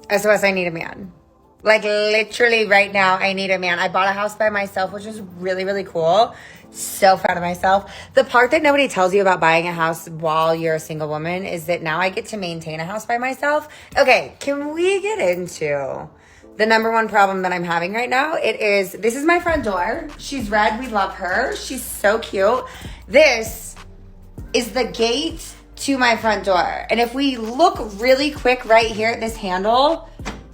SOS, I need a man. Like literally right now, I need a man. I bought a house by myself, which is really, really cool. So proud of myself. The part that nobody tells you about buying a house while you're a single woman is that now I get to maintain a house by myself. Okay, can we get into the number one problem that I'm having right now? This is my front door. She's red. We love her. She's so cute. This is the gate to my front door. And if we look really quick right here at this handle,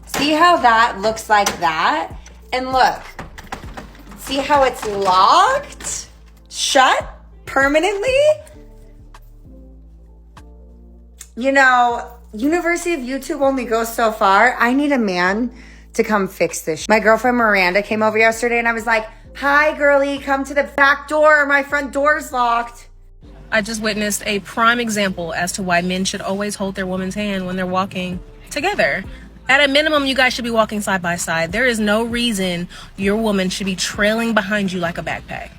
see how that looks like that? And look, see how it's locked, shut permanently? You know, University of YouTube only goes so far. I need a man to come fix this. My girlfriend Miranda came over yesterday and I was like, hi girlie, come to the back door. My front door's locked. I just witnessed a prime example as to why men should always hold their woman's hand when they're walking together. At a minimum, you guys should be walking side by side. There is no reason your woman should be trailing behind you like a backpack.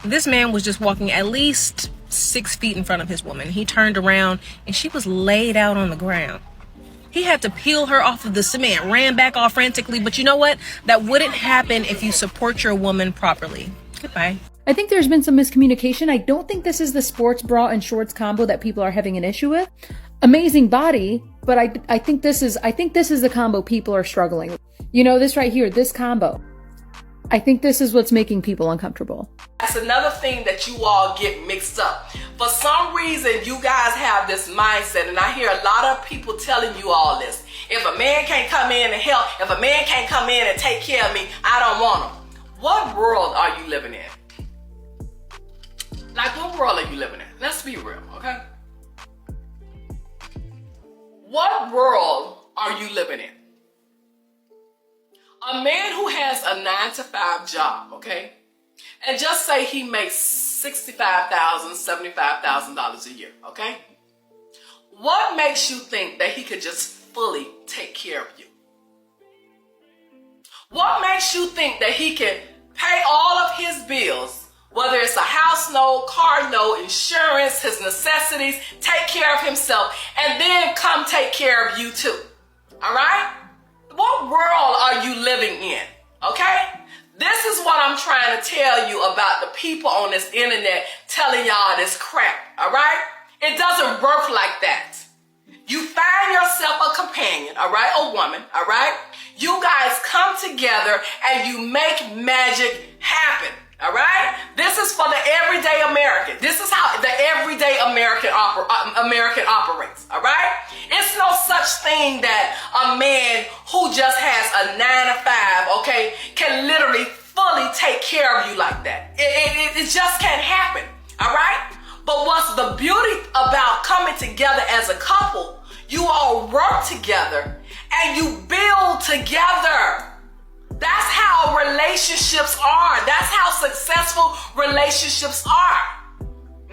This man was just walking at least 6 feet in front of his woman. He turned around and she was laid out on the ground. He had to peel her off of the cement, ran back all frantically. But you know what? That wouldn't happen if you support your woman properly. Goodbye. I think there's been some miscommunication. I don't think this is the sports bra and shorts combo that people are having an issue with. Amazing body, but I think this is the combo people are struggling with. You know, this right here, this combo. I think this is what's making people uncomfortable. That's another thing that you all get mixed up. For some reason, you guys have this mindset, and I hear a lot of people telling you all this. If a man can't come in and help, if a man can't come in and take care of me, I don't want him. What world are you living in? Like, what world are you living in? Let's be real, okay? What world are you living in? A man who has a 9-to-5 job, okay? And just say he makes $65,000, $75,000 a year, okay? What makes you think that he could just fully take care of you? What makes you think that he can pay all of his bills, whether it's a house note, car note, insurance, his necessities, take care of himself, and then come take care of you too? All right? What world are you living in? Okay? This is what I'm trying to tell you about the people on this internet telling y'all this crap. All right? It doesn't work like that. You find yourself a companion, all right? A woman, all right? You guys come together and you make magic happen. All right? This is for the everyday American. This is how the everyday American operates. All right? It's no such thing that a man who just has a 9-to-5, okay, can literally fully take care of you like that. It just can't happen. All right? But what's the beauty about coming together as a couple? You all work together and you build together. That's how relationships are. That's how successful relationships are.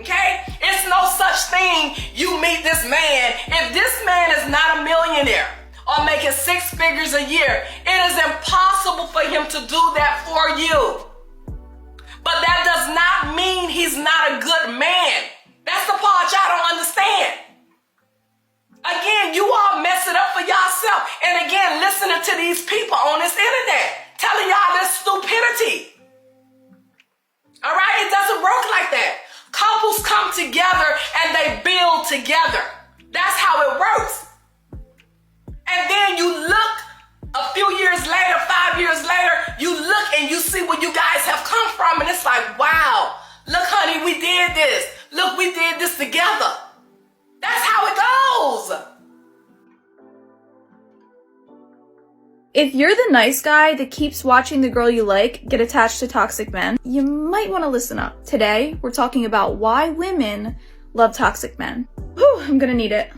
Okay? It's no such thing you meet this man. If this man is not a millionaire or making 6 figures a year, it is impossible for him to do that for you. But that does not mean he's not a good man. That's the part y'all don't understand. Again, you all mess it up for yourself. And again, listening to these people on this internet telling y'all this stupidity. All right? It doesn't work like that. Couples come together and they build together. That's how it works. And then you look a few years later, 5 years later, you look and you see where you guys have come from. And it's like, wow, look, honey, we did this. Look, we did this together. That's how it goes. If you're the nice guy that keeps watching the girl you like get attached to toxic men, you might want to listen up. Today, we're talking about why women love toxic men. Whew, I'm gonna need it.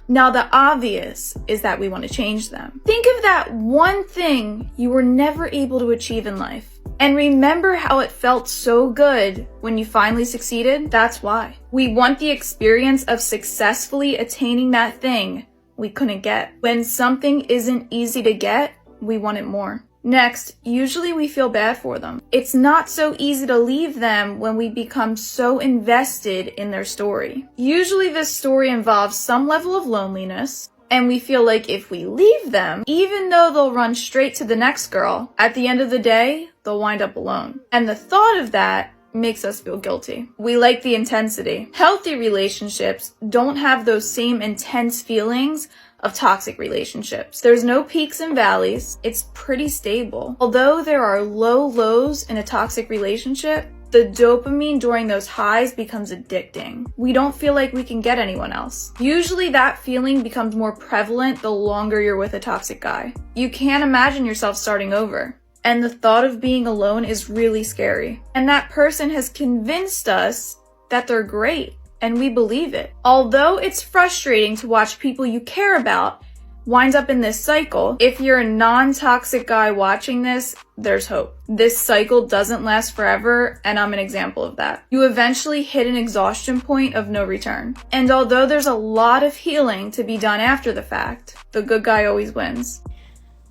Now, the obvious is that we want to change them. Think of that one thing you were never able to achieve in life. And remember how it felt so good when you finally succeeded? That's why. We want the experience of successfully attaining that thing we couldn't get. When something isn't easy to get, we want it more. Next, usually we feel bad for them. It's not so easy to leave them when we become so invested in their story. Usually this story involves some level of loneliness, And we feel like if we leave them, even though they'll run straight to the next girl, at the end of the day, they'll wind up alone. And the thought of that makes us feel guilty. We like the intensity. Healthy relationships don't have those same intense feelings of toxic relationships. There's no peaks and valleys. It's pretty stable. Although there are low lows in a toxic relationship, the dopamine during those highs becomes addicting. We don't feel like we can get anyone else. Usually that feeling becomes more prevalent the longer you're with a toxic guy. You can't imagine yourself starting over. And the thought of being alone is really scary. And that person has convinced us that they're great, and we believe it. Although it's frustrating to watch people you care about winds up in this cycle, if you're a non-toxic guy watching this, there's hope. This cycle doesn't last forever, and I'm an example of that. You eventually hit an exhaustion point of no return. And although there's a lot of healing to be done after the fact, the good guy always wins.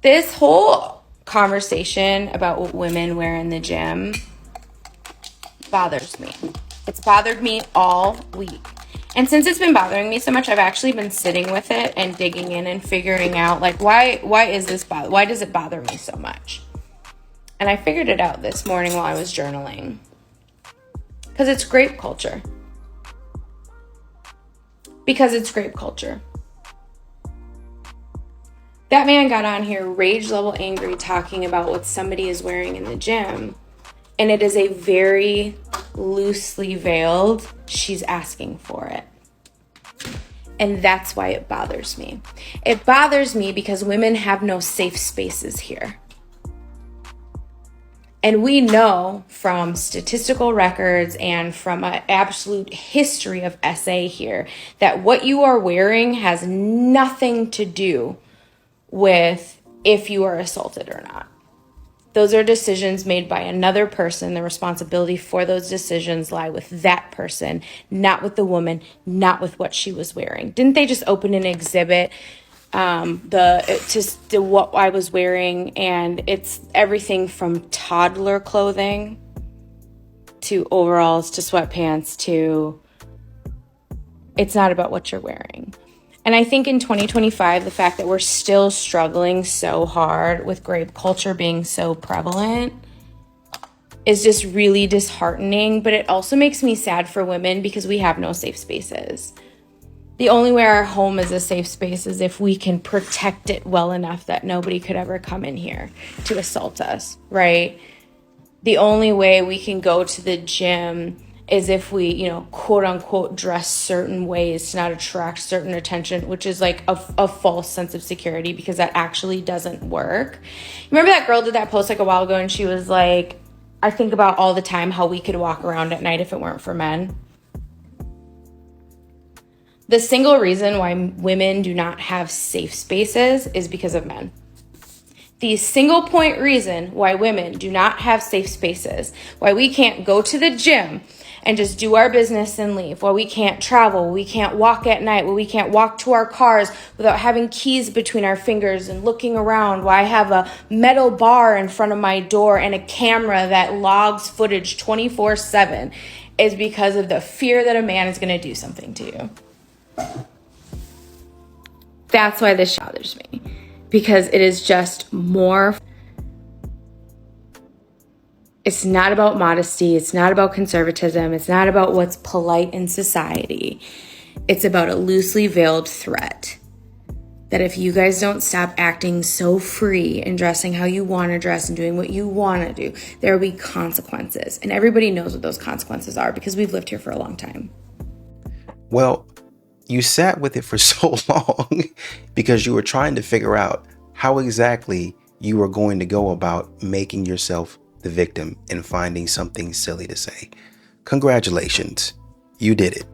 This whole conversation about what women wear in the gym bothers me. It's bothered me all week. And since it's been bothering me so much, I've actually been sitting with it and digging in and figuring out, like, why does it bother me so much? And I figured it out this morning while I was journaling. Because it's grape culture. That man got on here rage level angry talking about what somebody is wearing in the gym. And it is a very loosely veiled, she's asking for it. And that's why it bothers me. It bothers me because women have no safe spaces here. And we know from statistical records and from an absolute history of SA here that what you are wearing has nothing to do with if you are assaulted or not. Those are decisions made by another person. The responsibility for those decisions lie with that person, not with the woman, not with what she was wearing. Didn't they just open an exhibit to what I was wearing? And it's everything from toddler clothing to overalls to sweatpants to it's not about what you're wearing. And I think in 2025, the fact that we're still struggling so hard with grape culture being so prevalent is just really disheartening. But it also makes me sad for women because we have no safe spaces. The only way our home is a safe space is if we can protect it well enough that nobody could ever come in here to assault us, right? The only way we can go to the gym is if we, quote unquote, dress certain ways to not attract certain attention, which is like a false sense of security because that actually doesn't work. Remember that girl did that post like a while ago and she was like, I think about all the time how we could walk around at night if it weren't for men. The single reason why women do not have safe spaces is because of men. The single point reason why women do not have safe spaces, why we can't go to the gym and just do our business and leave, why we can't travel, we can't walk at night, why we can't walk to our cars without having keys between our fingers and looking around, why I have a metal bar in front of my door and a camera that logs footage 24/7 is because of the fear that a man is going to do something to you. That's why this bothers me, because it is just more. It's not about modesty. It's not about conservatism. It's not about what's polite in society. It's about a loosely veiled threat that if you guys don't stop acting so free and dressing how you want to dress and doing what you want to do, there will be consequences. And everybody knows what those consequences are because we've lived here for a long time. Well, you sat with it for so long because you were trying to figure out how exactly you were going to go about making yourself the victim and finding something silly to say. Congratulations. You did it.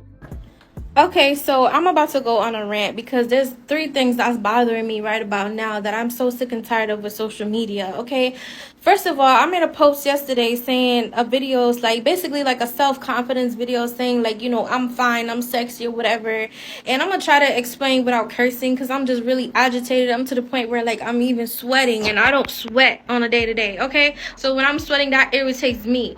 Okay, so I'm about to go on a rant because there's 3 things that's bothering me right about now that I'm so sick and tired of with social media, okay? First of all, I made a post yesterday saying a video is like basically like a self-confidence video saying like, I'm fine, I'm sexy or whatever. And I'm going to try to explain without cursing because I'm just really agitated. I'm to the point where like I'm even sweating and I don't sweat on a day-to-day, okay? So when I'm sweating, that irritates me.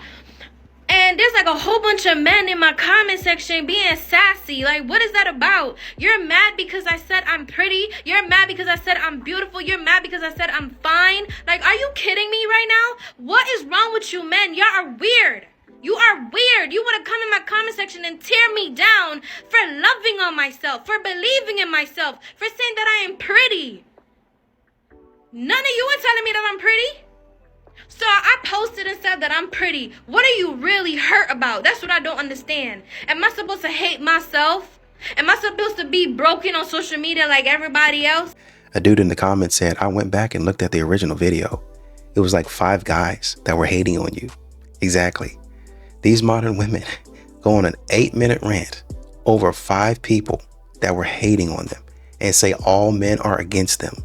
And there's like a whole bunch of men in my comment section being sassy. Like, what is that about? You're mad because I said I'm pretty. You're mad because I said I'm beautiful. You're mad because I said I'm fine. Like, are you kidding me right now? What is wrong with you men? You are weird. You are weird. You want to come in my comment section and tear me down for loving on myself, for believing in myself, for saying that I am pretty. None of you are telling me that I'm pretty. So I posted and said that I'm pretty. What are you really hurt about? That's what I don't understand. Am I supposed to hate myself? Am I supposed to be broken on social media like everybody else? A dude in the comments said, I went back and looked at the original video. It was like 5 guys that were hating on you. Exactly. These modern women go on an 8-minute rant over 5 people that were hating on them and say all men are against them.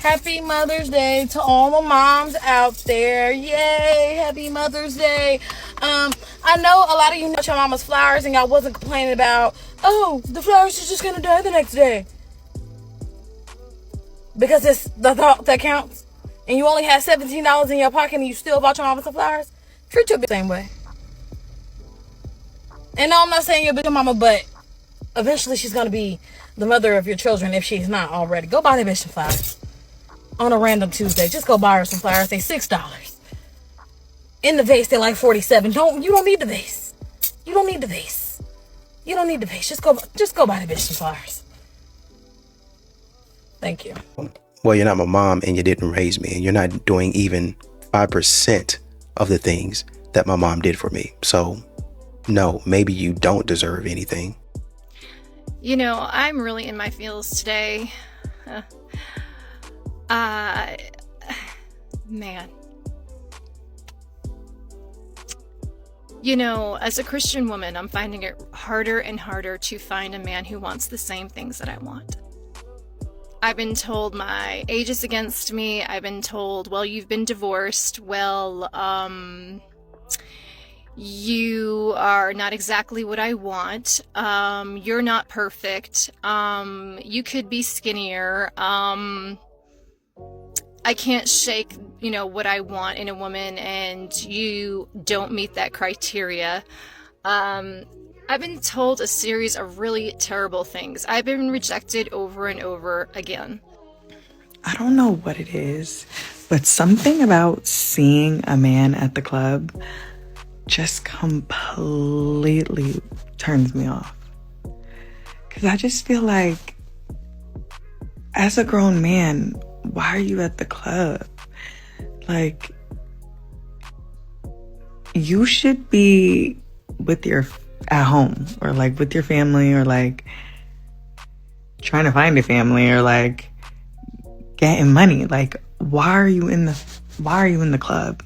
Happy Mother's Day to all the moms out there. Yay, happy Mother's Day. I know a lot of you know your mama's flowers and y'all wasn't complaining about, oh, the flowers is just gonna die the next day. Because it's the thought that counts. And you only had $17 in your pocket and you still bought your mama some flowers. Treat your bitch the same way. And no, I'm not saying you're a bitch mama, but eventually she's gonna be the mother of your children if she's not already. Go buy that bitch some flowers. On a random Tuesday, just go buy her some flowers. They $6. In the vase, they're like $47. You don't need the vase. You don't need the vase. You don't need the vase. Just go buy the bitch some flowers. Thank you. Well, you're not my mom and you didn't raise me, and you're not doing even 5% of the things that my mom did for me. So no, maybe you don't deserve anything. You know, I'm really in my feels today. Man. You know, as a Christian woman, I'm finding it harder and harder to find a man who wants the same things that I want. I've been told my age is against me. I've been told, well, you've been divorced. Well, you are not exactly what I want. You're not perfect. You could be skinnier. I can't shake, you know, what I want in a woman, and you don't meet that criteria. I've been told a series of really terrible things. I've been rejected over and over again. I don't know what it is, but something about seeing a man at the club just completely turns me off. Because I just feel like, as a grown man, why are you at the club? Like, you should be at home, or like with your family, or like trying to find a family, or like getting money. Like, why are you in the club?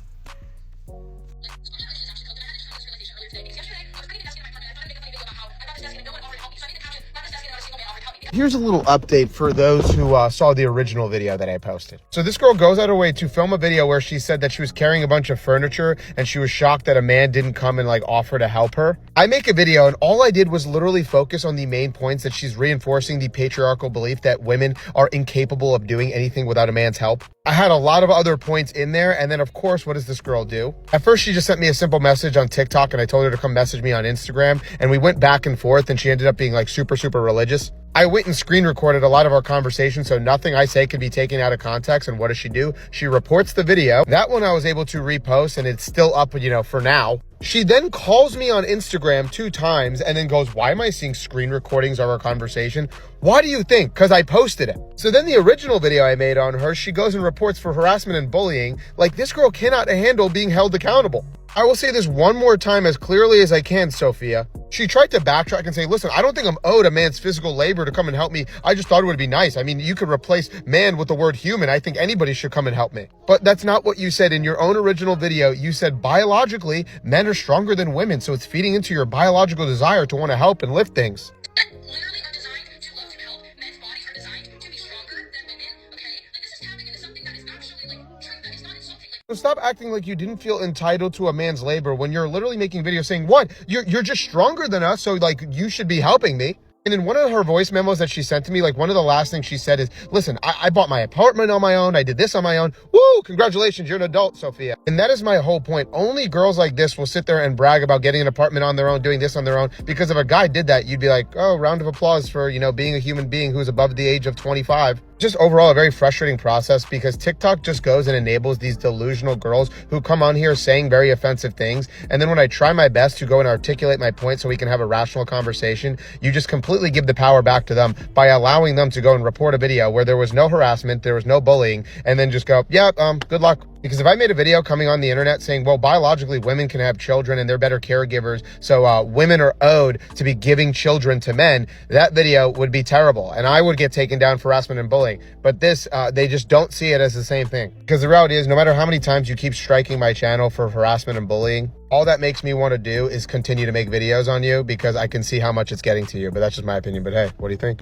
Here's a little update for those who saw the original video that I posted. So this girl goes out of her way to film a video where she said that she was carrying a bunch of furniture and she was shocked that a man didn't come and like offer to help her. I make a video and all I did was literally focus on the main points that she's reinforcing the patriarchal belief that women are incapable of doing anything without a man's help. I had a lot of other points in there, and then of course, what does this girl do? At first, she just sent me a simple message on TikTok and I told her to come message me on Instagram, and we went back and forth, and she ended up being like super religious. I went and screen recorded a lot of our conversation, so nothing I say could be taken out of context. And what does she do? She reports the video. That one I was able to repost, and it's still up, you know, for now. She then calls me on Instagram 2 times and then goes, why am I seeing screen recordings of our conversation? Why do you think? Because I posted it. So then the original video I made on her, she goes and reports for harassment and bullying. Like, this girl cannot handle being held accountable. I will say this one more time as clearly as I can, Sophia. She tried to backtrack and say, listen, I don't think I'm owed a man's physical labor to come and help me. I just thought it would be nice. I mean, you could replace man with the word human. I think anybody should come and help me. But that's not what you said in your own original video. You said biologically, men are stronger than women. So it's feeding into your biological desire to want to help and lift things. Literally are designed to love and help. Men's bodies are designed to be stronger than women. Okay? Like, this is tapping into something that is actually like true, that is not insulting. So stop acting like you didn't feel entitled to a man's labor when you're literally making videos saying, what? You're just stronger than us, so like you should be helping me. And in one of her voice memos that she sent to me, like one of the last things she said is, listen, I bought my apartment on my own. I did this on my own. Woo, congratulations, you're an adult, Sophia. And that is my whole point. Only girls like this will sit there and brag about getting an apartment on their own, doing this on their own. Because if a guy did that, you'd be like, oh, round of applause for, you know, being a human being who's above the age of 25. Just overall a very frustrating process because TikTok just goes and enables these delusional girls who come on here saying very offensive things. And then when I try my best to go and articulate my point so we can have a rational conversation, you just completely give the power back to them by allowing them to go and report a video where there was no harassment, there was no bullying, and then just go, yeah, good luck. Because if I made a video coming on the internet saying, well, biologically women can have children and they're better caregivers, so women are owed to be giving children to men, that video would be terrible. And I would get taken down for harassment and bullying. But this, they just don't see it as the same thing. Because the reality is, no matter how many times you keep striking my channel for harassment and bullying, all that makes me want to do is continue to make videos on you because I can see how much it's getting to you. But that's just my opinion. But hey, what do you think?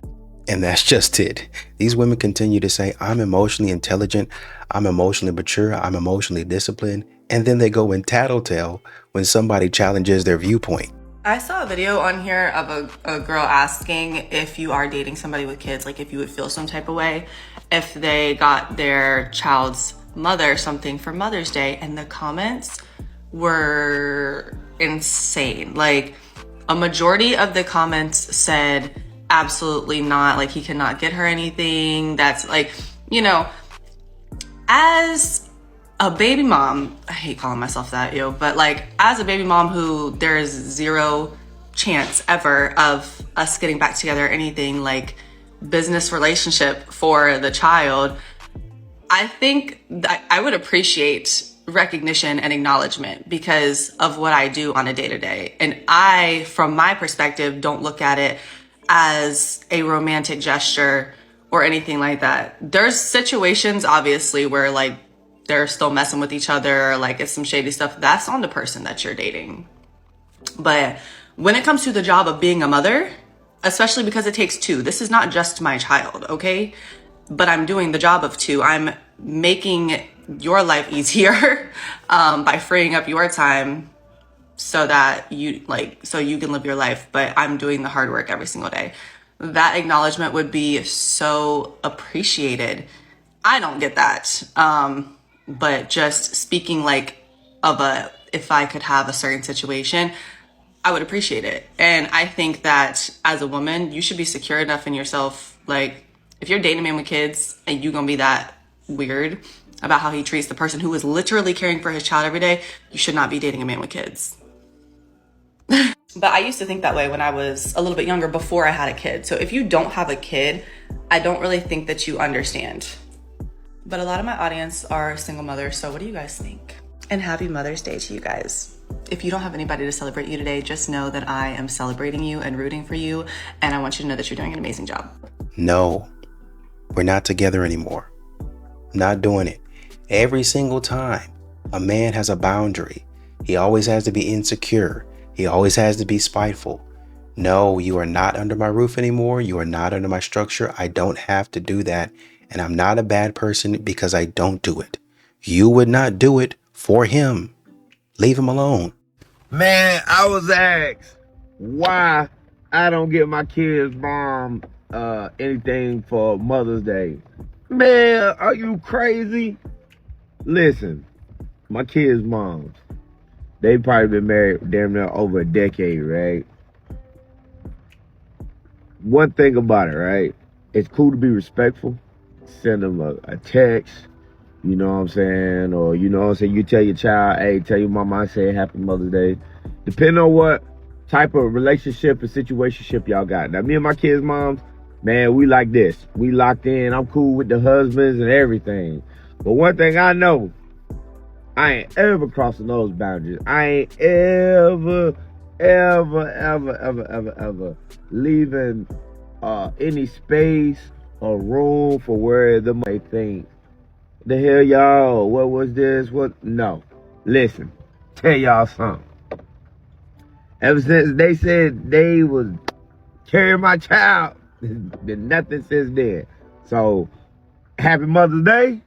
And that's just it. These women continue to say, I'm emotionally intelligent, I'm emotionally mature, I'm emotionally disciplined. And then they go and tattletale when somebody challenges their viewpoint. I saw a video on here of a girl asking if you are dating somebody with kids, like if you would feel some type of way if they got their child's mother something for Mother's Day. And the comments were insane. Like a majority of the comments said, absolutely not, like he cannot get her anything. That's like, you know, as a baby mom, I hate calling myself that, but like as a baby mom who there is zero chance ever of us getting back together or anything, like business relationship for the child, I think that I would appreciate recognition and acknowledgement because of what I do on a day-to-day. And I, from my perspective, don't look at it as a romantic gesture or anything like that. There's situations obviously where like they're still messing with each other or like it's some shady stuff. That's on the person that you're dating. But when it comes to the job of being a mother, especially because it takes two, this is not just my child, okay? But I'm doing the job of two. I'm making your life easier by freeing up your time so that you can live your life, but I'm doing the hard work every single day. That acknowledgement would be so appreciated. I don't get that. But just speaking like if I could have a certain situation, I would appreciate it. And I think that as a woman, you should be secure enough in yourself. Like if you're dating a man with kids and you're gonna be that weird about how he treats the person who is literally caring for his child every day, you should not be dating a man with kids. But I used to think that way when I was a little bit younger before I had a kid. So if you don't have a kid, I don't really think that you understand. But a lot of my audience are single mothers, so what do you guys think? And happy Mother's Day to you guys. If you don't have anybody to celebrate you today, just know that I am celebrating you and rooting for you, and I want you to know that you're doing an amazing job. No, we're not together anymore. Not doing it. Every single time a man has a boundary, he always has to be insecure. He always has to be spiteful. No, you are not under my roof anymore. You are not under my structure. I don't have to do that. And I'm not a bad person because I don't do it. You would not do it for him. Leave him alone. Man, I was asked why I don't get my kid's mom anything for Mother's Day. Man, are you crazy? Listen, my kids' moms, they probably been married damn near over a decade, right? One thing about it, right? It's cool to be respectful. Send them a text, you know what I'm saying? Or, you know what I'm saying, you tell your child, hey, tell your mama I say Happy Mother's Day. Depending on what type of relationship and situationship y'all got. Now, me and my kids' moms, man, we like this. We locked in. I'm cool with the husbands and everything. But one thing I know, I ain't ever crossing those boundaries. I ain't ever leaving any space or room for where the may think, the hell y'all, what was this? What? No. Listen, tell y'all something. Ever since they said they was carrying my child, been nothing since then. So, happy Mother's Day.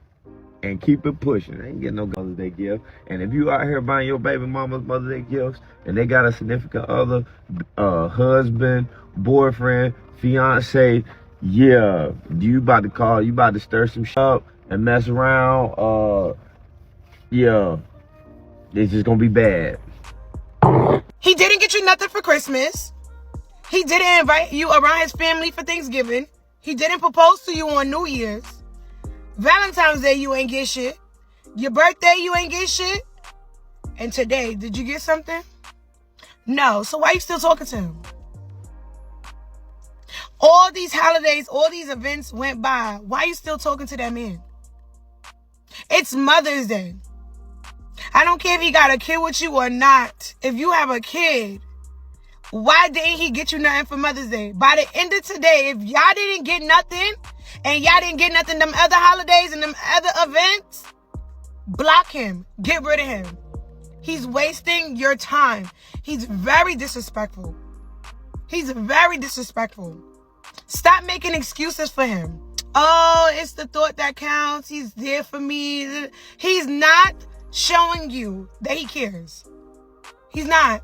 and keep it pushing. I ain't getting no Mother's Day gift. And if you out here buying your baby mama's Mother's Day gifts and they got a significant other, husband, boyfriend, fiance, yeah, you about to stir some shit up and mess around, yeah, it's just gonna be bad. He didn't get you nothing for Christmas. He didn't invite you around his family for Thanksgiving. He didn't propose to you on New Year's. Valentine's Day, you ain't get shit. Your birthday, you ain't get shit. And today, did you get something? No. So why you still talking to him? All these holidays, all these events went by. Why you still talking to that man? It's Mother's Day. I don't care if he got a kid with you or not. If you have a kid, why didn't he get you nothing for Mother's Day? By the end of today, if y'all didn't get nothing, and y'all didn't get nothing them other holidays and them other events, block him. Get rid of him. He's wasting your time. He's very disrespectful. He's very disrespectful. Stop making excuses for him. Oh, it's the thought that counts. He's there for me. He's not showing you that he cares. He's not.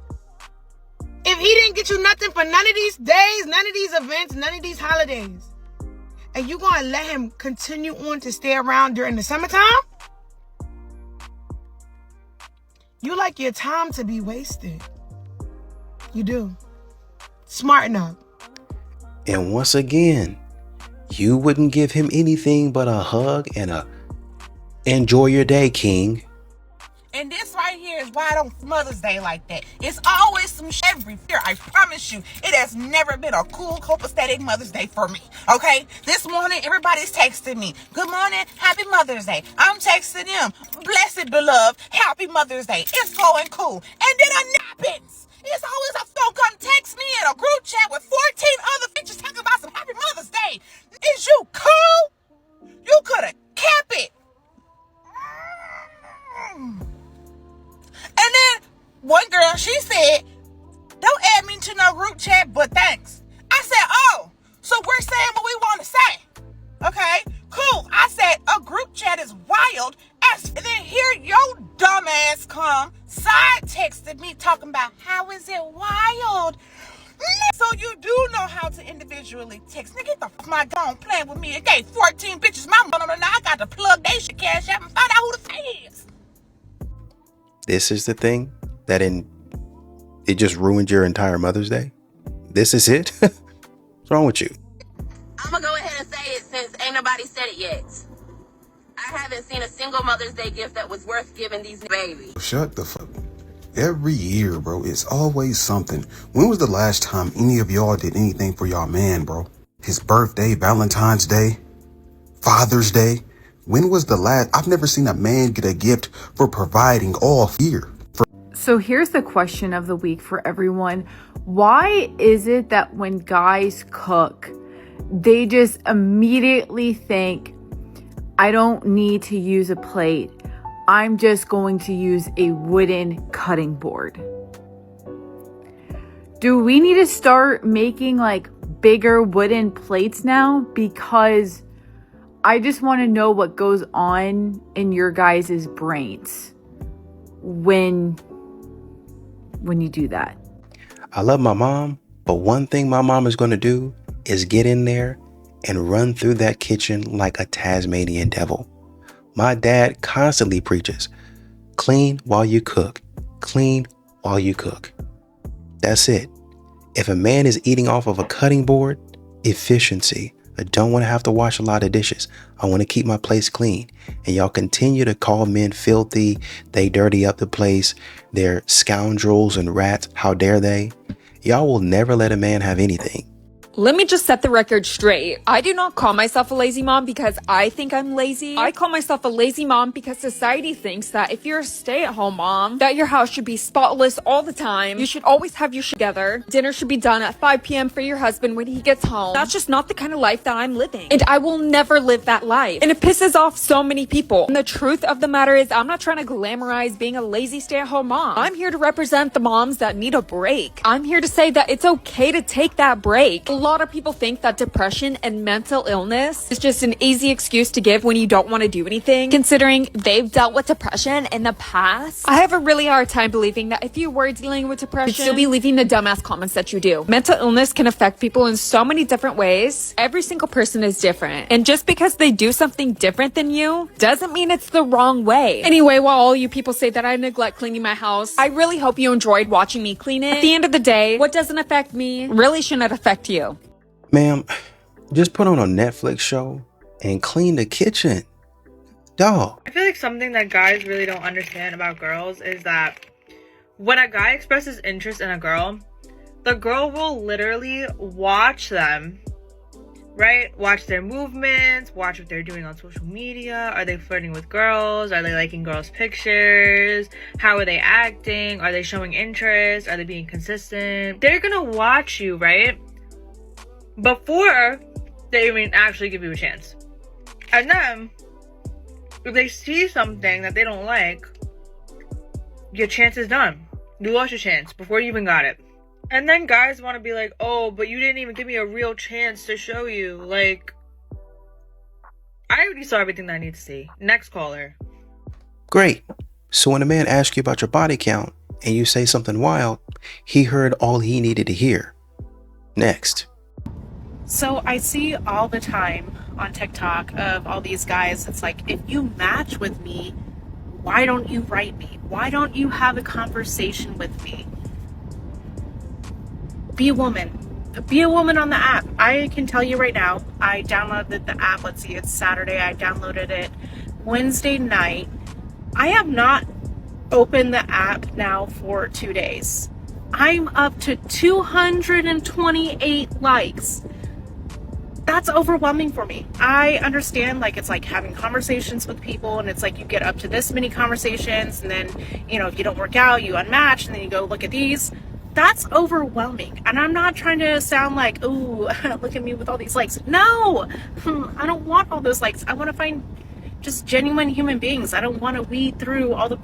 If he didn't get you nothing for none of these days, none of these events, none of these holidays, and you gonna let him continue on to stay around during the summertime? You like your time to be wasted. You do. Smarten up. And once again, you wouldn't give him anything but a hug and a enjoy your day, King. And this right here is why I don't Mother's Day like that. It's always some shit every year. I promise you, it has never been a cool, copacetic Mother's Day for me. Okay? This morning, everybody's texting me. Good morning, happy Mother's Day. I'm texting them. Blessed, beloved, happy Mother's Day. It's going cool. And then it happens. It's always a phone come text me in a group chat with 14 other bitches talking about some happy Mother's Day. Is you cool? You could have kept it. And then one girl, she said, don't add me to no group chat, but thanks. I said, oh, so we're saying what we want to say. Okay, cool. I said, a group chat is wild. And then here your dumb ass come, side texted me talking about how is it wild? So you do know how to individually text. Nigga, get the fuck my gun playing with me. It gave 14 bitches my money. Now I got to plug they shit cash app and find out who the fan is. This is the thing that it just ruined your entire Mother's Day. This is it. What's wrong with you? I'm gonna go ahead and say it since ain't nobody said it yet. I haven't seen a single Mother's Day gift that was worth giving these babies. Shut the fuck. Every year, bro, it's always something. When was the last time any of y'all did anything for y'all man, bro? His birthday, Valentine's Day, Father's Day. When was the last? I've never seen a man get a gift for providing all year. So here's the question of the week for everyone. Why is it that when guys cook, they just immediately think, I don't need to use a plate. I'm just going to use a wooden cutting board. Do we need to start making like bigger wooden plates now? Because I just want to know what goes on in your guys' brains when you do that. I love my mom, but one thing my mom is going to do is get in there and run through that kitchen like a Tasmanian devil. My dad constantly preaches, clean while you cook, clean while you cook. That's it. If a man is eating off of a cutting board, efficiency. I don't want to have to wash a lot of dishes. I want to keep my place clean. And y'all continue to call men filthy. They dirty up the place. They're scoundrels and rats. How dare they? Y'all will never let a man have anything. Let me just set the record straight. I do not call myself a lazy mom because I think I'm lazy. I call myself a lazy mom because society thinks that if you're a stay-at-home mom, that your house should be spotless all the time. You should always have your shit together. Dinner should be done at 5 p.m. for your husband when he gets home. That's just not the kind of life that I'm living. And I will never live that life. And it pisses off so many people. And the truth of the matter is, I'm not trying to glamorize being a lazy stay-at-home mom. I'm here to represent the moms that need a break. I'm here to say that it's okay to take that break. lot of people think that depression and mental illness is just an easy excuse to give when you don't want to do anything. Considering they've dealt with depression in the past, I have a really hard time believing that if you were dealing with depression, you'd still be leaving the dumbass comments that you do. Mental illness can affect people in so many different ways. Every single person is different. And just because they do something different than you doesn't mean it's the wrong way. Anyway, while all you people say that I neglect cleaning my house, I really hope you enjoyed watching me clean it. At the end of the day, what doesn't affect me really shouldn't affect you. Ma'am, just put on a Netflix show and clean the kitchen. Dog. I feel like something that guys really don't understand about girls is that when a guy expresses interest in a girl, the girl will literally watch them, right? Watch their movements, watch what they're doing on social media. Are they flirting with girls? Are they liking girls' pictures? How are they acting? Are they showing interest? Are they being consistent? They're gonna watch you, right? Before they even actually give you a chance. And then, if they see something that they don't like, your chance is done. You lost your chance before you even got it. And then guys want to be like, oh, but you didn't even give me a real chance to show you. Like, I already saw everything that I need to see. Next caller. Great. So when a man asks you about your body count and you say something wild, he heard all he needed to hear. Next. So I see all the time on TikTok of all these guys. It's like, if you match with me, why don't you write me? Why don't you have a conversation with me? Be a woman. Be a woman on the app. I can tell you right now, I downloaded the app. Let's see, it's Saturday. I downloaded it Wednesday night. I have not opened the app now for 2 days. I'm up to 228 likes. That's overwhelming for me. I understand, like, it's like having conversations with people, and it's like you get up to this many conversations, and then, you know, if you don't work out, you unmatch, and then you go look at these. That's overwhelming. And I'm not trying to sound like, ooh, look at me with all these likes. No, I don't want all those likes. I want to find just genuine human beings. I don't want to weed through all the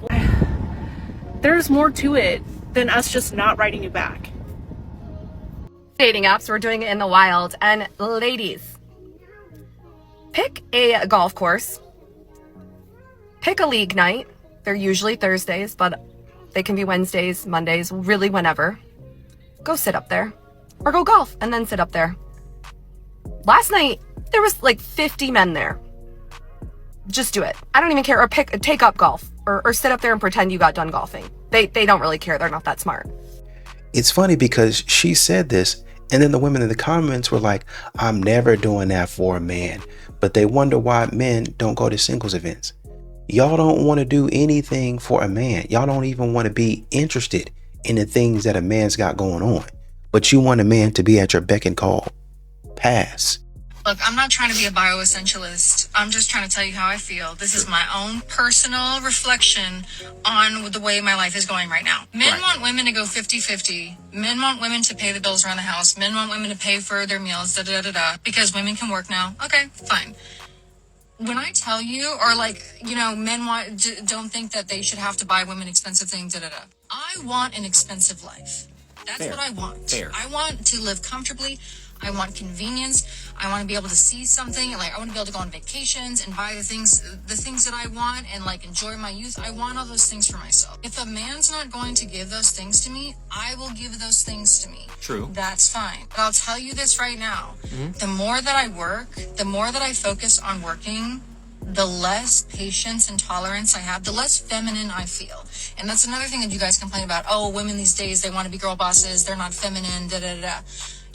There's more to it than us just not writing you back. Dating apps, we're doing it in the wild. And ladies, pick a golf course, pick a league night. They're usually Thursdays, but they can be Wednesdays, Mondays, really whenever. Go sit up there, or go golf and then sit up there. Last night, there was like 50 men there. Just do it. I don't even care. Or take up golf, or sit up there and pretend you got done golfing. They don't really care. They're not that smart. It's funny because she said this, and then the women in the comments were like, I'm never doing that for a man. But they wonder why men don't go to singles events. Y'all don't want to do anything for a man. Y'all don't even want to be interested in the things that a man's got going on. But you want a man to be at your beck and call. Pass. Look, I'm not trying to be a bioessentialist. I'm just trying to tell you how I feel. This is my own personal reflection on the way my life is going right now. Men want women to go 50-50. Men want women to pay the bills around the house. Men want women to pay for their meals, because women can work now. Okay, fine. When I tell you, or like, you know, men don't think that they should have to buy women expensive things, I want an expensive life. That's what I want. Fair. I want to live comfortably. I want convenience. I want to be able to see something. Like, I want to be able to go on vacations and buy the things that I want and like enjoy my youth. I want all those things for myself. If a man's not going to give those things to me, I will give those things to me. True. That's fine. But I'll tell you this right now. The more that I work, the more that I focus on working, the less patience and tolerance I have, the less feminine I feel. And that's another thing that you guys complain about. Oh, women these days, they want to be girl bosses. They're not feminine,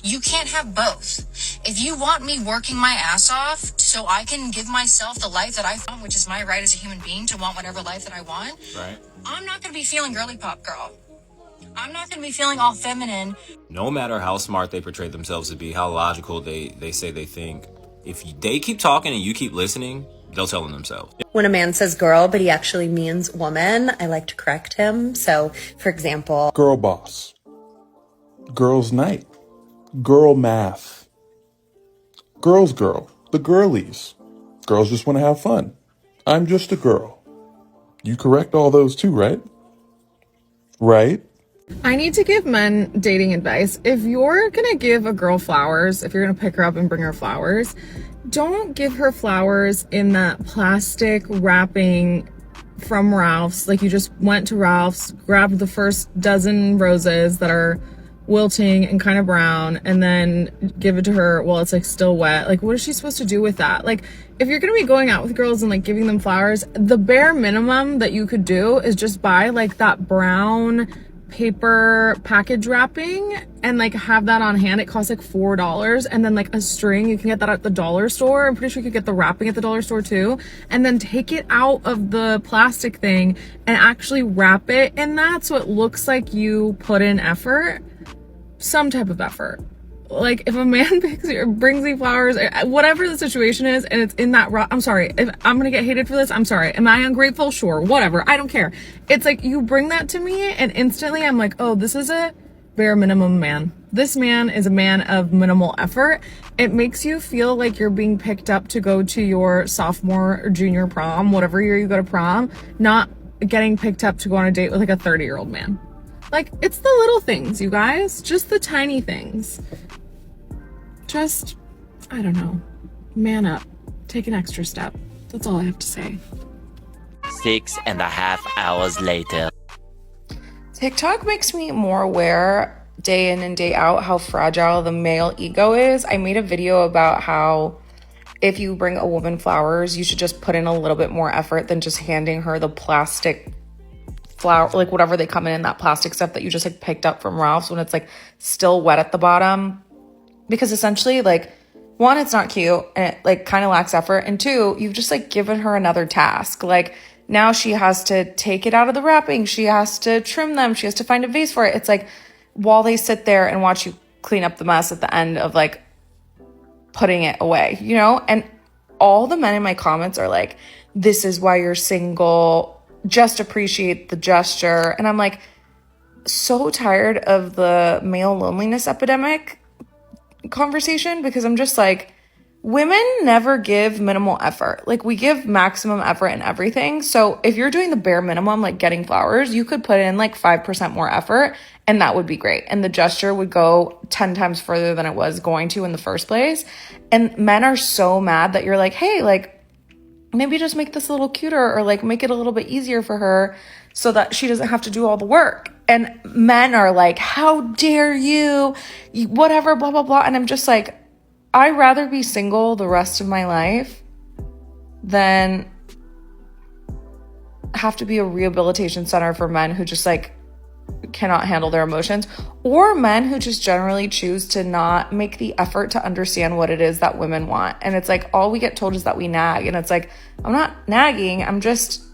You can't have both. If you want me working my ass off so I can give myself the life that I want, which is my right as a human being to want whatever life that I want, Right. I'm not going to be feeling girly pop girl. I'm not going to be feeling all feminine. No matter how smart they portray themselves to be, how logical they say they think, if they keep talking and you keep listening, they'll tell them themselves. When a man says girl, but he actually means woman, I like to correct him. So, for example, girl boss, girls night, girl math, girls girl, the girlies. Girls just want to have fun. I'm just a girl. You correct all those too, right? Right? I need to give men dating advice. If you're gonna give a girl flowers, if you're gonna pick her up and bring her flowers, don't give her flowers in that plastic wrapping from Ralph's. Like you just went to Ralph's, grabbed the first dozen roses that are wilting and kind of brown, and then give it to her while it's like still wet. Like what is she supposed to do with that? Like if you're gonna be going out with girls and like giving them flowers, the bare minimum that you could do is just buy like that brown paper package wrapping and like have that on hand. It costs like $4, and then like a string, you can get that at the dollar store. I'm pretty sure you could get the wrapping at the dollar store too, and then take it out of the plastic thing and actually wrap it in that so it looks like you put in effort, some type of effort. Like if a man brings me flowers, whatever the situation is, and it's in that I'm sorry if I'm gonna get hated for this, I'm sorry. Am I ungrateful? Sure, whatever, I don't care. It's like you bring that to me and instantly I'm like, oh, this is a bare minimum man. This man is a man of minimal effort. It makes you feel like you're being picked up to go to your sophomore or junior prom, whatever year you go to prom, not getting picked up to go on a date with like a 30-year-old man. Like, it's the little things, you guys. Just the tiny things. Just, I don't know. Man up. Take an extra step. That's all I have to say. 6.5 hours later. TikTok makes me more aware day in and day out how fragile the male ego is. I made a video about how if you bring a woman flowers, you should just put in a little bit more effort than just handing her the plastic flower, like whatever they come in that plastic stuff that you just like picked up from Ralph's when it's like still wet at the bottom. Because essentially, like, one, it's not cute and it like kind of lacks effort, and two, you've just like given her another task. Like now she has to take it out of the wrapping, she has to trim them, she has to find a vase for it. It's like while they sit there and watch you clean up the mess at the end of like putting it away, you know? And all the men in my comments are like, this is why you're single, just appreciate the gesture. And I'm like, so tired of the male loneliness epidemic conversation, because I'm just like, women never give minimal effort. Like we give maximum effort in everything. So if you're doing the bare minimum, like getting flowers, you could put in like 5% more effort and that would be great. And the gesture would go 10 times further than it was going to in the first place. And men are so mad that you're like, hey, like maybe just make this a little cuter, or like make it a little bit easier for her so that she doesn't have to do all the work. And men are like, how dare you, whatever, blah, blah, blah. And I'm just like, I'd rather be single the rest of my life than have to be a rehabilitation center for men who just like cannot handle their emotions, or men who just generally choose to not make the effort to understand what it is that women want. And it's like, all we get told is that we nag. And it's like, I'm not nagging. I'm just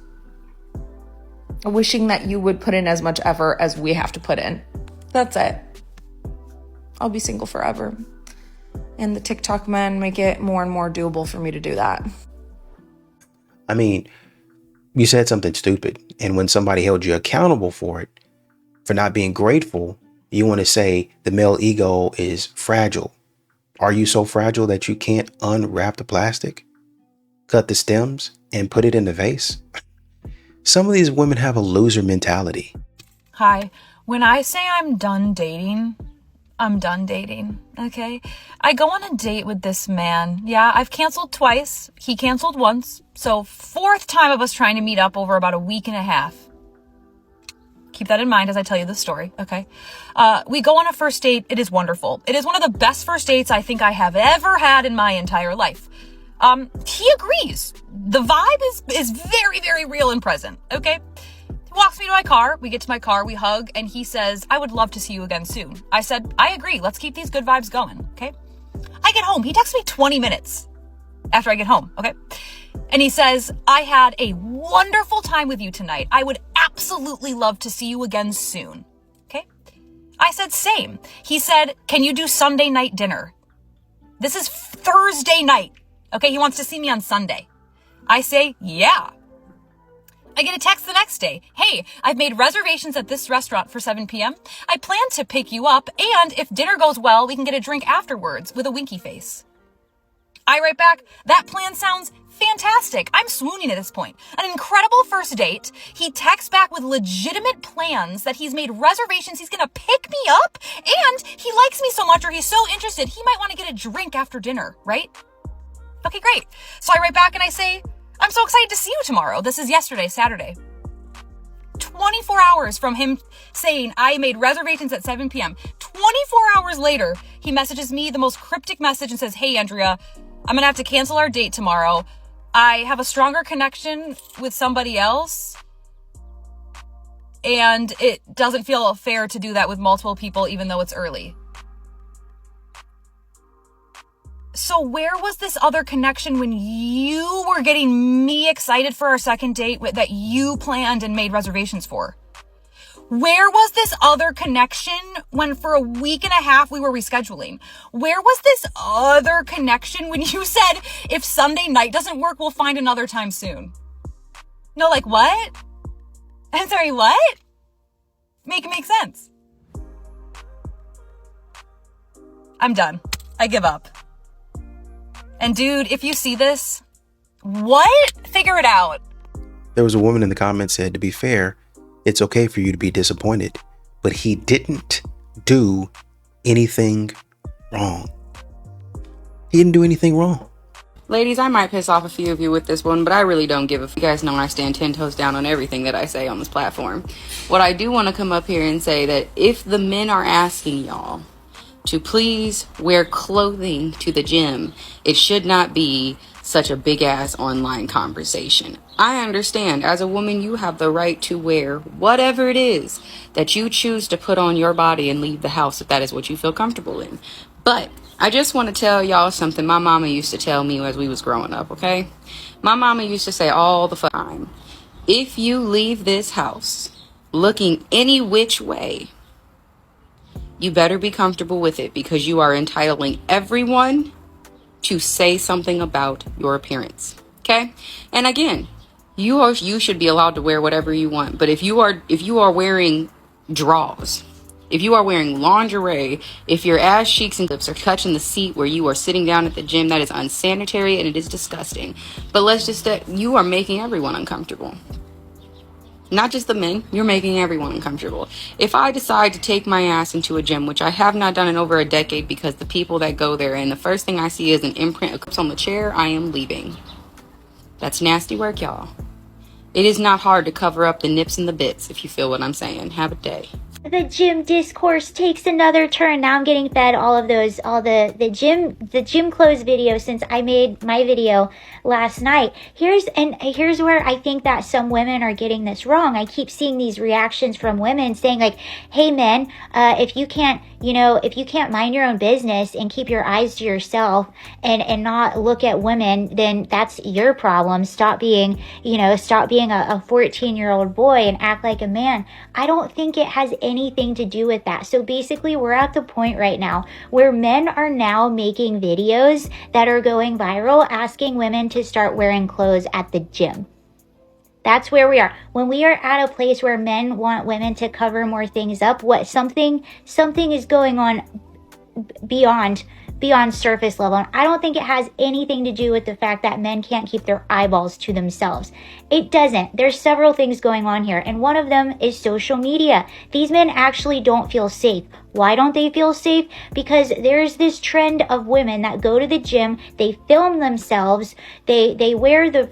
wishing that you would put in as much effort as we have to put in. That's it. I'll be single forever. And the TikTok men make it more and more doable for me to do that. I mean, you said something stupid, and when somebody held you accountable for it, for not being grateful, you want to say the male ego is fragile. Are you so fragile that you can't unwrap the plastic, cut the stems, and put it in the vase? Some of these women have a loser mentality. Hi, when I say I'm done dating, I'm done dating, okay? I go on a date with this man. Yeah, I've canceled twice. He canceled once. So 4th time of us trying to meet up over about a week and a half. Keep that in mind as I tell you the story, okay? We go on a first date. It is wonderful. It is one of the best first dates I think I have ever had in my entire life. He agrees. The vibe is very, very real and present, okay? He walks me to my car. We get to my car, we hug, and he says, I would love to see you again soon. I said, I agree. Let's keep these good vibes going, okay? I get home. He texts me 20 minutes after I get home, okay? And he says, I had a wonderful time with you tonight. I would absolutely love to see you again soon, okay? I said, same. He said, can you do Sunday night dinner? This is Thursday night. Okay, he wants to see me on Sunday. I say, yeah. I get a text the next day. Hey, I've made reservations at this restaurant for 7 p.m. I plan to pick you up, and if dinner goes well, we can get a drink afterwards with a winky face. I write back, that plan sounds Fantastic. I'm swooning at this point. An incredible first date. He texts back with legitimate plans that he's made reservations. He's gonna pick me up, and he likes me so much, or he's so interested, he might want to get a drink after dinner, right? Okay, great. So I write back and I say, I'm so excited to see you tomorrow. This is yesterday, Saturday. 24 hours from him saying I made reservations at 7 p.m. 24 hours later, he messages me the most cryptic message and says, hey, Andrea, I'm gonna have to cancel our date tomorrow. I have a stronger connection with somebody else, and it doesn't feel fair to do that with multiple people, even though it's early. So where was this other connection when you were getting me excited for our second date that you planned and made reservations for? Where was this other connection when for a week and a half we were rescheduling? Where was this other connection when you said, if Sunday night doesn't work, we'll find another time soon? No, like what? I'm sorry, what? Make it make sense. I'm done. I give up. And dude, if you see this, what? Figure it out. There was a woman in the comments said, to be fair, it's okay for you to be disappointed, but he didn't do anything wrong. He didn't do anything wrong. Ladies, I might piss off a few of you with this one, but I really don't give a f. You guys know I stand 10 toes down on everything that I say on this platform. What I do want to come up here and say that if the men are asking y'all to please wear clothing to the gym, it should not be such a big ass online conversation. I understand as a woman you have the right to wear whatever it is that you choose to put on your body and leave the house if that is what you feel comfortable in. But I just want to tell y'all something my mama used to tell me as we was growing up, okay? My mama used to say all the time, if you leave this house looking any which way, you better be comfortable with it, because you are entitling everyone to say something about your appearance. Okay? And again, you should be allowed to wear whatever you want. But if you are wearing drawers, if you are wearing lingerie, if your ass cheeks and lips are touching the seat where you are sitting down at the gym, that is unsanitary and it is disgusting. But let's just say you are making everyone uncomfortable. Not just the men, you're making everyone uncomfortable. If I decide to take my ass into a gym, which I have not done in over a decade because the people that go there and the first thing I see is an imprint of clips on the chair, I am leaving. That's nasty work, y'all. It is not hard to cover up the nips and the bits, if you feel what I'm saying. Have a day. The gym discourse takes another turn. Now I'm getting fed all the gym clothes videos since I made my video last night. Here's where I think that some women are getting this wrong. I keep seeing these reactions from women saying like, hey men, if you can't mind your own business and keep your eyes to yourself and not look at women, then that's your problem. Stop being a 14-year-old boy and act like a man. I don't think it has anything to do with that. So basically, we're at the point right now where men are now making videos that are going viral asking women to start wearing clothes at the gym. That's where we are. When we are at a place where men want women to cover more things up, something is going on beyond surface level. And I don't think it has anything to do with the fact that men can't keep their eyeballs to themselves. It doesn't. There's several things going on here, and one of them is social media. These men actually don't feel safe. Why don't they feel safe? Because there's this trend of women that go to the gym, they film themselves, they wear the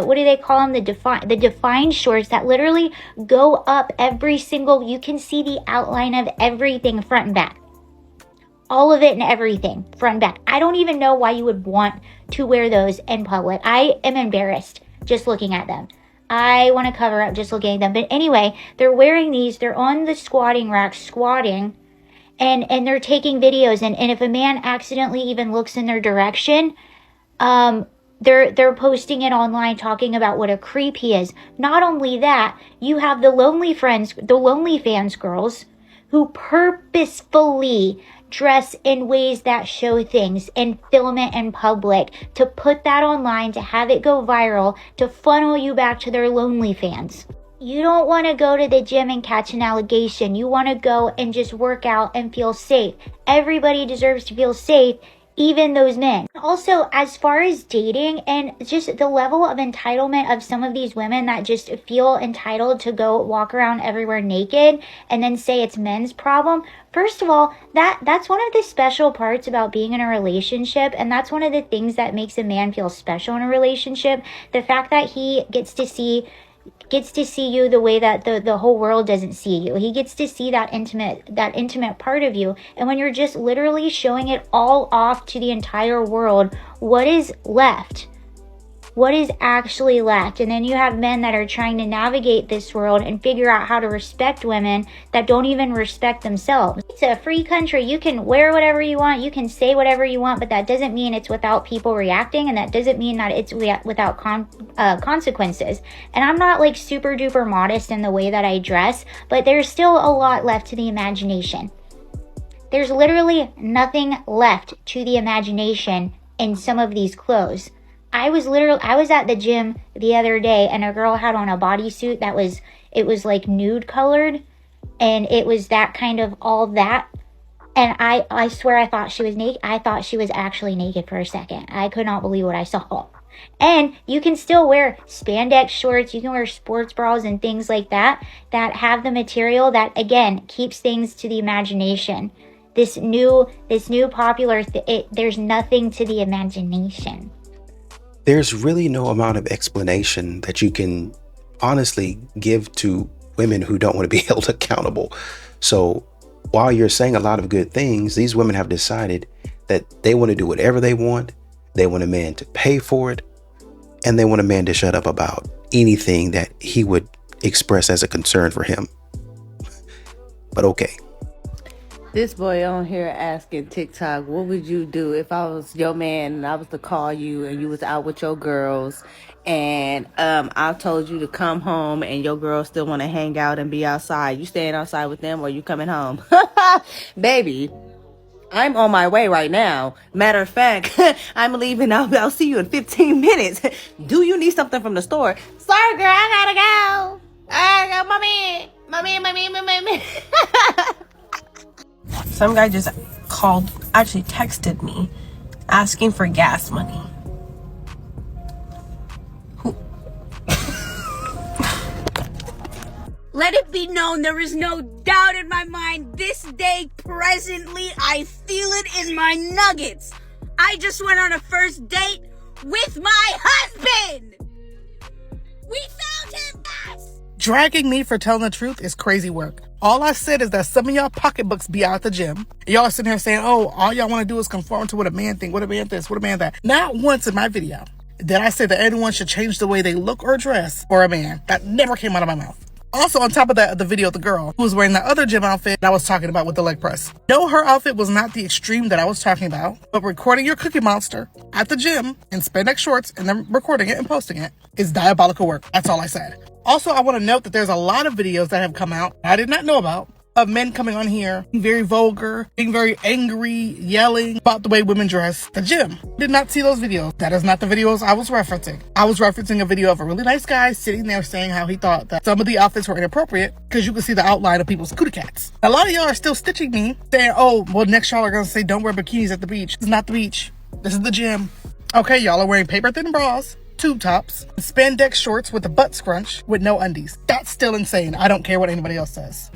what do they call them? The defined shorts that literally go up every single, you can see the outline of everything front and back. All of it and everything, front and back. I don't even know why you would want to wear those in public. I am embarrassed just looking at them. I want to cover up just looking at them. But anyway, they're wearing these. They're on the squatting rack squatting. And they're taking videos. And if a man accidentally even looks in their direction, they're posting it online talking about what a creep he is. Not only that, you have the OnlyFans girls who purposefully dress in ways that show things and film it in public to put that online, to have it go viral, to funnel you back to their OnlyFans. You don't want to go to the gym and catch an allegation. You want to go and just work out and feel safe. Everybody deserves to feel safe, even those men. Also, as far as dating and just the level of entitlement of some of these women that just feel entitled to go walk around everywhere naked and then say it's men's problem. First of all, that's one of the special parts about being in a relationship, and that's one of the things that makes a man feel special in a relationship. The fact that he gets to see you the way that the whole world doesn't see you. He gets to see that intimate part of you. And when you're just literally showing it all off to the entire world, what is left? What is actually left? And then you have men that are trying to navigate this world and figure out how to respect women that don't even respect themselves. It's a free country. You can wear whatever you want. You can say whatever you want, but that doesn't mean it's without people reacting, and that doesn't mean that it's without consequences. And I'm not like super duper modest in the way that I dress, but there's still a lot left to the imagination. There's literally nothing left to the imagination in some of these clothes. I was at the gym the other day, and a girl had on a bodysuit that was like nude colored, and it was that kind of all that. And I swear I thought she was naked. I thought she was actually naked for a second. I could not believe what I saw. And you can still wear spandex shorts. You can wear sports bras and things like that have the material that, again, keeps things to the imagination. This new popular, there's nothing to the imagination. There's really no amount of explanation that you can honestly give to women who don't want to be held accountable. So while you're saying a lot of good things, these women have decided that they want to do whatever they want. They want a man to pay for it, and they want a man to shut up about anything that he would express as a concern for him. But okay. This boy on here asking TikTok, what would you do if I was your man and I was to call you and you was out with your girls and I told you to come home and your girls still want to hang out and be outside? You staying outside with them or you coming home? Baby, I'm on my way right now. Matter of fact, I'm leaving. I'll see you in 15 minutes. Do you need something from the store? Sorry, girl, I gotta go. I got my man. Some guy just texted me asking for gas money. Let it be known there is no doubt in my mind this day presently I feel it in my nuggets. I just went on a first date with my husband. We found him. Dragging me for telling the truth is crazy work. All I said is that some of y'all pocketbooks be out at the gym. Y'all sitting here saying, oh, all y'all want to do is conform to what a man think, what a man this, what a man that. Not once in my video did I say that anyone should change the way they look or dress for a man. That never came out of my mouth. Also, on top of that, the video of the girl who was wearing that other gym outfit that I was talking about with the leg press. No, her outfit was not the extreme that I was talking about, but recording your Cookie Monster at the gym in spandex shorts and then recording it and posting it is diabolical work. That's all I said. Also, I want to note that there's a lot of videos that have come out I did not know about of men coming on here, being very vulgar, being very angry, yelling about the way women dress at the gym. Did not see those videos. That is not the videos I was referencing. I was referencing a video of a really nice guy sitting there saying how he thought that some of the outfits were inappropriate because you could see the outline of people's cootie cats. A lot of y'all are still stitching me saying, oh, well, next y'all are going to say don't wear bikinis at the beach. It's not the beach. This is the gym. Okay, y'all are wearing paper thin bras, tube tops, spandex shorts with a butt scrunch with no undies. That's still insane. I don't care what anybody else says.